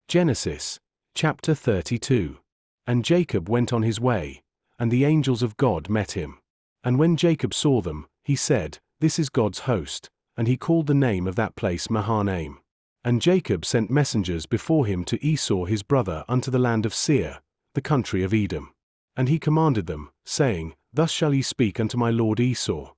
Genesis, chapter 32. And Jacob went on his way, and the angels of God met him. And when Jacob saw them, he said, This is God's host, and he called the name of that place Mahanaim. And Jacob sent messengers before him to Esau his brother unto the land of Seir, the country of Edom. And he commanded them, saying, Thus shall ye speak unto my lord Esau.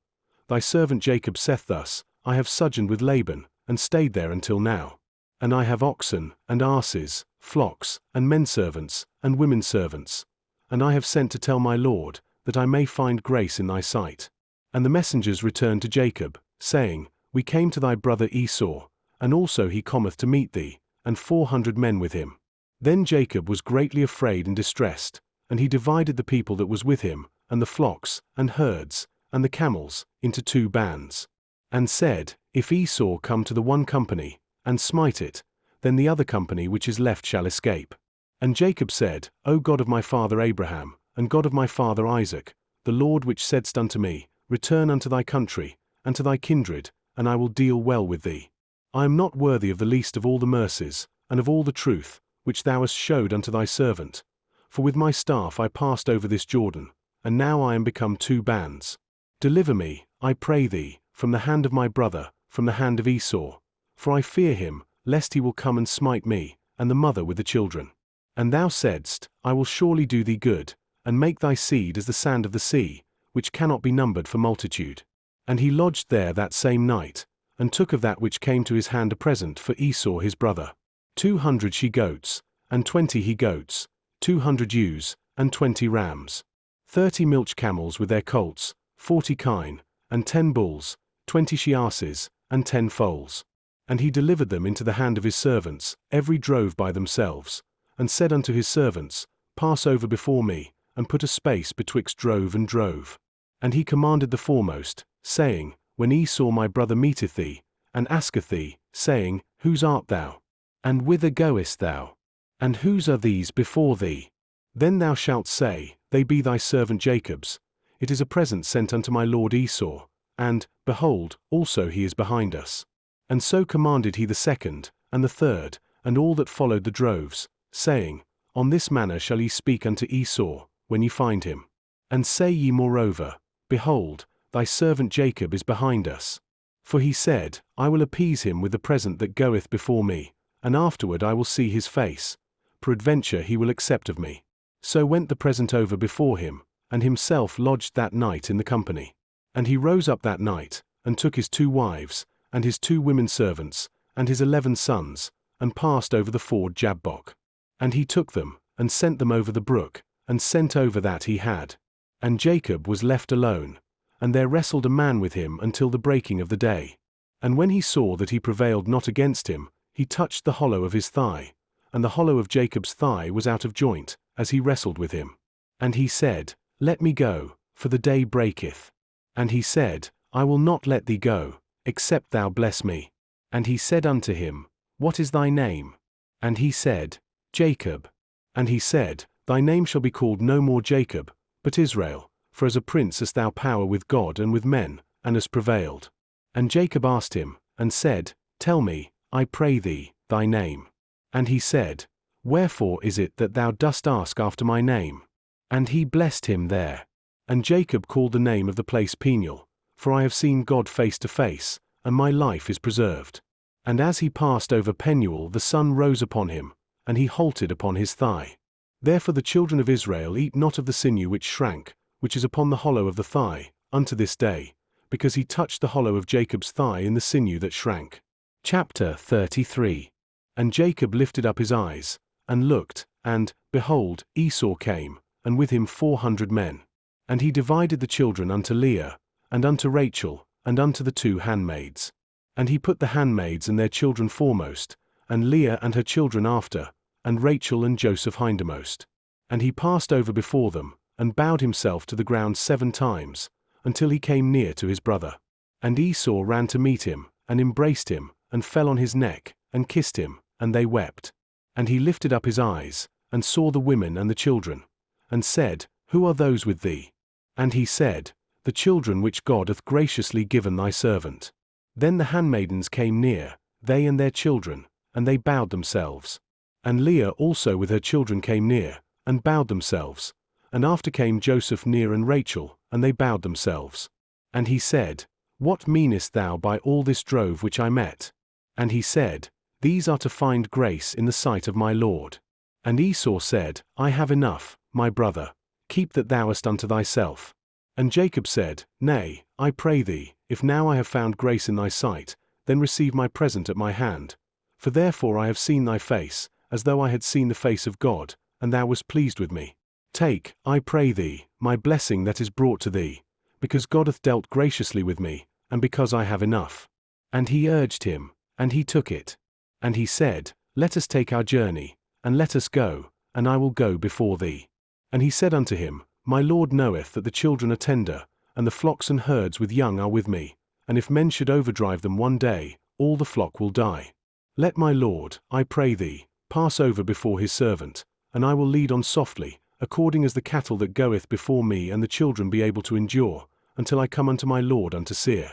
Thy servant Jacob saith thus, I have sojourned with Laban, and stayed there until now. And I have oxen, and asses, flocks, and menservants, and womenservants. And I have sent to tell my lord, that I may find grace in thy sight. And the messengers returned to Jacob, saying, We came to thy brother Esau, and also he cometh to meet thee, and 400 men with him. Then Jacob was greatly afraid and distressed, and he divided the people that was with him, and the flocks, and herds, and the camels, into 2 bands. And said, If Esau come to the one company, and smite it, then the other company which is left shall escape. And Jacob said, O God of my father Abraham, and God of my father Isaac, the Lord which saidst unto me, Return unto thy country, and to thy kindred, and I will deal well with thee. I am not worthy of the least of all the mercies, and of all the truth, which thou hast showed unto thy servant. For with my staff I passed over this Jordan, and now I am become 2 bands. Deliver me, I pray thee, from the hand of my brother, from the hand of Esau. For I fear him, lest he will come and smite me, and the mother with the children. And thou saidst, I will surely do thee good, and make thy seed as the sand of the sea, which cannot be numbered for multitude. And he lodged there that same night, and took of that which came to his hand a present for Esau his brother. 200 she-goats, and 20 he-goats, 200 ewes, and 20 rams. 30 milch camels with their colts, 40 kine, and 10 bulls, 20 she-asses, and 10 foals. And he delivered them into the hand of his servants, every drove by themselves, and said unto his servants, Pass over before me, and put a space betwixt drove and drove. And he commanded the foremost, saying, When Esau my brother meeteth thee, and asketh thee, saying, Whose art thou? And whither goest thou? And whose are these before thee? Then thou shalt say, They be thy servant Jacob's. It is a present sent unto my lord Esau, and, behold, also he is behind us. And so commanded he the second, and the third, and all that followed the droves, saying, On this manner shall ye speak unto Esau, when ye find him. And say ye moreover, Behold, thy servant Jacob is behind us. For he said, I will appease him with the present that goeth before me, and afterward I will see his face. Peradventure he will accept of me. So went the present over before him, and himself lodged that night in the company. And he rose up that night, and took his 2 wives, and his 2 women servants, and his 11 sons, and passed over the ford Jabbok. And he took them, and sent them over the brook, and sent over that he had. And Jacob was left alone, and there wrestled a man with him until the breaking of the day. And when he saw that he prevailed not against him, he touched the hollow of his thigh, and the hollow of Jacob's thigh was out of joint, as he wrestled with him. And he said, Let me go, for the day breaketh. And he said, I will not let thee go, except thou bless me. And he said unto him, What is thy name? And he said, Jacob. And he said, Thy name shall be called no more Jacob, but Israel, for as a prince hast thou power with God and with men, and hast prevailed. And Jacob asked him, and said, Tell me, I pray thee, thy name. And he said, Wherefore is it that thou dost ask after my name? And he blessed him there. And Jacob called the name of the place Peniel, for I have seen God face to face, and my life is preserved. And as he passed over Penuel the sun rose upon him, and he halted upon his thigh. Therefore the children of Israel eat not of the sinew which shrank, which is upon the hollow of the thigh, unto this day, because he touched the hollow of Jacob's thigh in the sinew that shrank. Chapter 33. And Jacob lifted up his eyes, and looked, and, behold, Esau came, and with him 400 men. And he divided the children unto Leah, and unto Rachel, and unto the 2 handmaids. And he put the handmaids and their children foremost, and Leah and her children after, and Rachel and Joseph hindermost. And he passed over before them, and bowed himself to the ground 7 times, until he came near to his brother. And Esau ran to meet him, and embraced him, and fell on his neck, and kissed him, and they wept. And he lifted up his eyes, and saw the women and the children, and said, Who are those with thee? And he said, The children which God hath graciously given thy servant. Then the handmaidens came near, they and their children, and they bowed themselves. And Leah also with her children came near, and bowed themselves. And after came Joseph near and Rachel, and they bowed themselves. And he said, What meanest thou by all this drove which I met? And he said, These are to find grace in the sight of my Lord. And Esau said, I have enough, my brother, keep that thou hast unto thyself. And Jacob said, Nay, I pray thee, if now I have found grace in thy sight, then receive my present at my hand. For therefore I have seen thy face, as though I had seen the face of God, and thou wast pleased with me. Take, I pray thee, my blessing that is brought to thee, because God hath dealt graciously with me, and because I have enough. And he urged him, and he took it. And he said, Let us take our journey, and let us go, and I will go before thee. And he said unto him, My Lord knoweth that the children are tender, and the flocks and herds with young are with me, and if men should overdrive them one day, all the flock will die. Let my Lord, I pray thee, pass over before his servant, and I will lead on softly, according as the cattle that goeth before me and the children be able to endure, until I come unto my Lord unto Seir.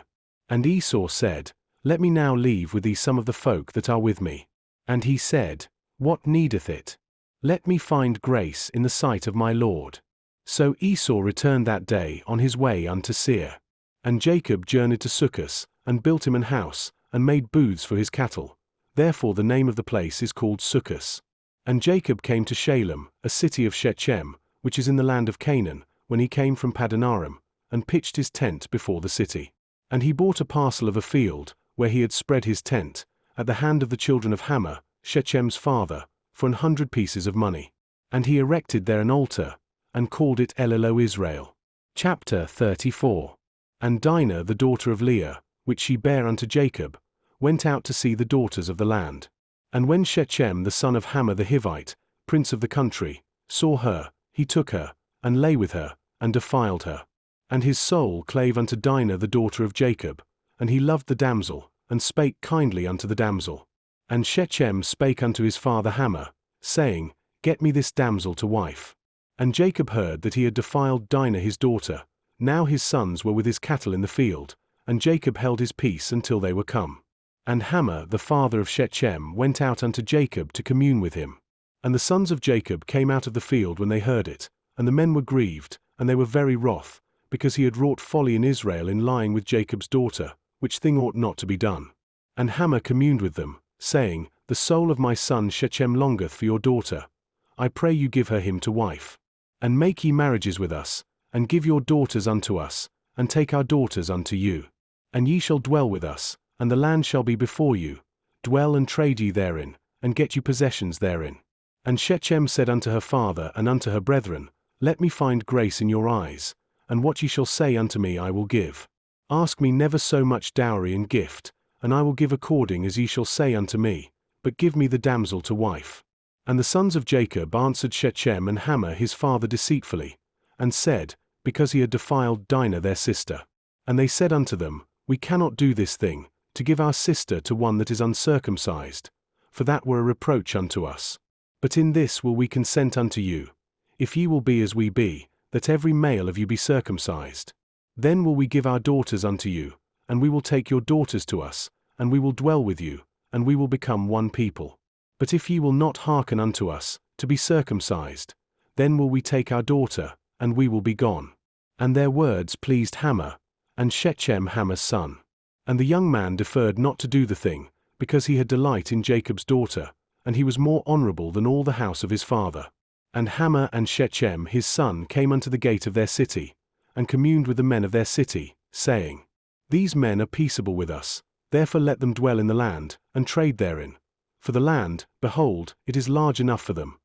And Esau said, Let me now leave with thee some of the folk that are with me. And he said, What needeth it? Let me find grace in the sight of my Lord. So Esau returned that day on his way unto Seir. And Jacob journeyed to Succos, and built him an house, and made booths for his cattle. Therefore the name of the place is called Succos. And Jacob came to Shalem, a city of Shechem, which is in the land of Canaan, when he came from Padanaram, and pitched his tent before the city. And he bought a parcel of a field, where he had spread his tent, at the hand of the children of Hamor, Shechem's father, for 100 pieces of money. And he erected there an altar, and called it El-Elohe-Israel. Chapter 34. And Dinah the daughter of Leah, which she bare unto Jacob, went out to see the daughters of the land. And when Shechem the son of Hamor the Hivite, prince of the country, saw her, he took her, and lay with her, and defiled her. And his soul clave unto Dinah the daughter of Jacob, and he loved the damsel, and spake kindly unto the damsel. And Shechem spake unto his father Hamor, saying, Get me this damsel to wife. And Jacob heard that he had defiled Dinah his daughter. Now his sons were with his cattle in the field, and Jacob held his peace until they were come. And Hamor the father of Shechem went out unto Jacob to commune with him. And the sons of Jacob came out of the field when they heard it, and the men were grieved, and they were very wroth, because he had wrought folly in Israel in lying with Jacob's daughter, which thing ought not to be done. And Hamor communed with them, saying, The soul of my son Shechem longeth for your daughter. I pray you give her him to wife. And make ye marriages with us, and give your daughters unto us, and take our daughters unto you. And ye shall dwell with us, and the land shall be before you. Dwell and trade ye therein, and get you possessions therein. And Shechem said unto her father and unto her brethren, Let me find grace in your eyes, and what ye shall say unto me I will give. Ask me never so much dowry and gift, and I will give according as ye shall say unto me, but give me the damsel to wife. And the sons of Jacob answered Shechem and Hamor his father deceitfully, and said, Because he had defiled Dinah their sister. And they said unto them, We cannot do this thing, to give our sister to one that is uncircumcised, for that were a reproach unto us. But in this will we consent unto you, if ye will be as we be, that every male of you be circumcised. Then will we give our daughters unto you, and we will take your daughters to us, and we will dwell with you, and we will become one people. But if ye will not hearken unto us, to be circumcised, then will we take our daughter, and we will be gone. And their words pleased Hamor, and Shechem Hamor's son. And the young man deferred not to do the thing, because he had delight in Jacob's daughter, and he was more honorable than all the house of his father. And Hamor and Shechem his son came unto the gate of their city, and communed with the men of their city, saying, These men are peaceable with us, therefore let them dwell in the land, and trade therein. For the land, behold, it is large enough for them.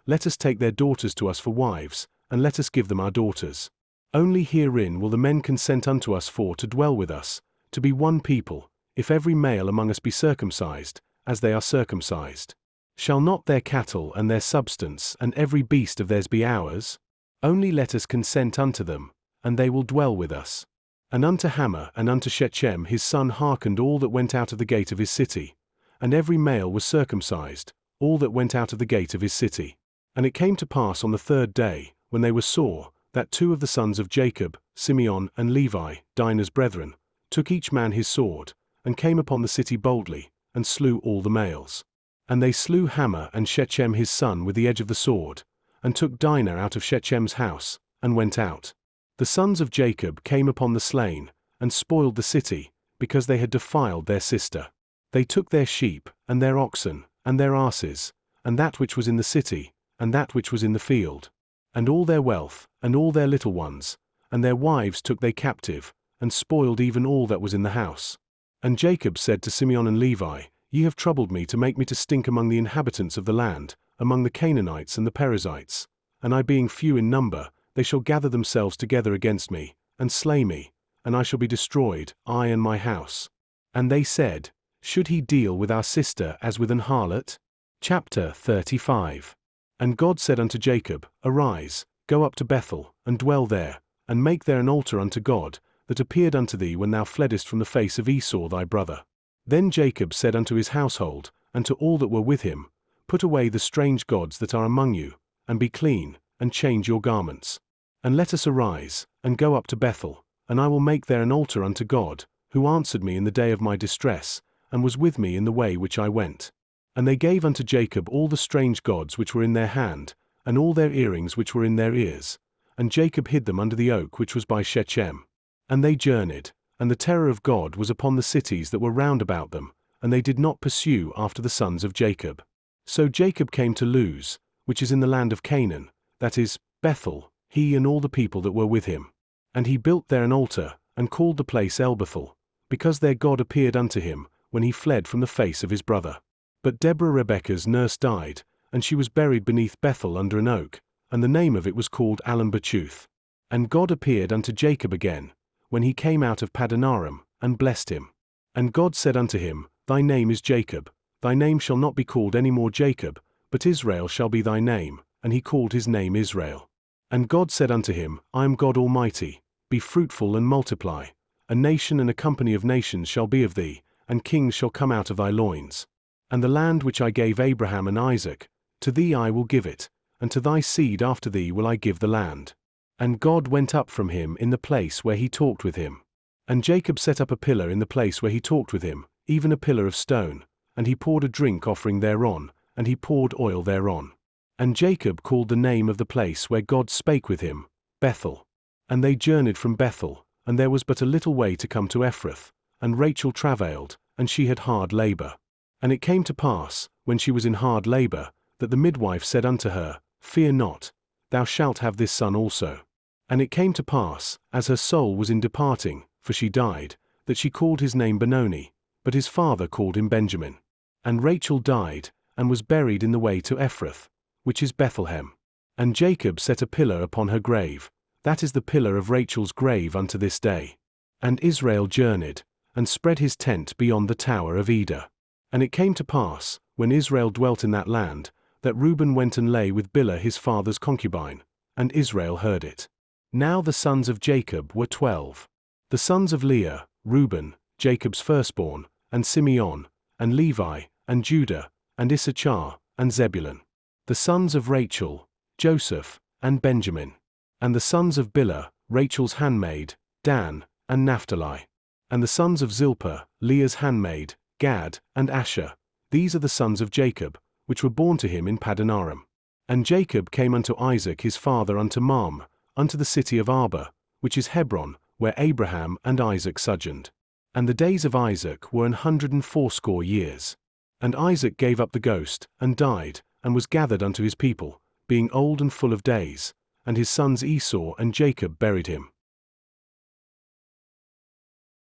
Let us take their daughters to us for wives, and let us give them our daughters. Only herein will the men consent unto us for to dwell with us, to be one people, if every male among us be circumcised, as they are circumcised. Shall not their cattle and their substance and every beast of theirs be ours? Only let us consent unto them, and they will dwell with us. And unto Hamor and unto Shechem his son hearkened all that went out of the gate of his city, and every male was circumcised, all that went out of the gate of his city. And it came to pass on the 3rd day, when they were sore, that 2 of the sons of Jacob, Simeon and Levi, Dinah's brethren, took each man his sword, and came upon the city boldly, and slew all the males. And they slew Hamor and Shechem his son with the edge of the sword, and took Dinah out of Shechem's house, and went out. The sons of Jacob came upon the slain, and spoiled the city, because they had defiled their sister. They took their sheep, and their oxen, and their asses, and that which was in the city, and that which was in the field, and all their wealth, and all their little ones, and their wives took they captive, and spoiled even all that was in the house. And Jacob said to Simeon and Levi, Ye have troubled me to make me to stink among the inhabitants of the land, among the Canaanites and the Perizzites, and I being few in number, they shall gather themselves together against me, and slay me, and I shall be destroyed, I and my house. And they said, Should he deal with our sister as with an harlot? Chapter 35. And God said unto Jacob, Arise, go up to Bethel, and dwell there, and make there an altar unto God, that appeared unto thee when thou fleddest from the face of Esau thy brother. Then Jacob said unto his household, and to all that were with him, Put away the strange gods that are among you, and be clean, and change your garments. And let us arise, and go up to Bethel, and I will make there an altar unto God, who answered me in the day of my distress, and was with me in the way which I went. And they gave unto Jacob all the strange gods which were in their hand, and all their earrings which were in their ears. And Jacob hid them under the oak which was by Shechem. And they journeyed, and the terror of God was upon the cities that were round about them, and they did not pursue after the sons of Jacob. So Jacob came to Luz, which is in the land of Canaan, that is, Bethel, he and all the people that were with him. And he built there an altar, and called the place El-Bethel, because their God appeared unto him, when he fled from the face of his brother. But Deborah Rebekah's nurse died, and she was buried beneath Bethel under an oak, and the name of it was called Allon-Bachuth. And God appeared unto Jacob again, when he came out of Padanaram, and blessed him. And God said unto him, Thy name is Jacob, thy name shall not be called any more Jacob, but Israel shall be thy name, and he called his name Israel. And God said unto him, I am God Almighty, be fruitful and multiply, a nation and a company of nations shall be of thee, and kings shall come out of thy loins. And the land which I gave Abraham and Isaac, to thee I will give it, and to thy seed after thee will I give the land. And God went up from him in the place where he talked with him. And Jacob set up a pillar in the place where he talked with him, even a pillar of stone, and he poured a drink offering thereon, and he poured oil thereon. And Jacob called the name of the place where God spake with him, Bethel. And they journeyed from Bethel, and there was but a little way to come to Ephrath, and Rachel travailed, and she had hard labor. And it came to pass, when she was in hard labor, that the midwife said unto her, Fear not, thou shalt have this son also. And it came to pass, as her soul was in departing, for she died, that she called his name Benoni, but his father called him Benjamin. And Rachel died, and was buried in the way to Ephrath, which is Bethlehem. And Jacob set a pillar upon her grave, that is the pillar of Rachel's grave unto this day. And Israel journeyed, and spread his tent beyond the tower of Eder. And it came to pass, when Israel dwelt in that land, that Reuben went and lay with Bilhah his father's concubine, and Israel heard it. Now the sons of Jacob were 12. The sons of Leah, Reuben, Jacob's firstborn, and Simeon, and Levi, and Judah, and Issachar, and Zebulun. The sons of Rachel, Joseph, and Benjamin. And the sons of Bilhah, Rachel's handmaid, Dan, and Naphtali. And the sons of Zilpah, Leah's handmaid, Gad, and Asher. These are the sons of Jacob, which were born to him in Padanaram. And Jacob came unto Isaac his father unto Mam, unto the city of Arba, which is Hebron, where Abraham and Isaac sojourned. And the days of Isaac were 180 years. And Isaac gave up the ghost, and died, and was gathered unto his people, being old and full of days, and his sons Esau and Jacob buried him.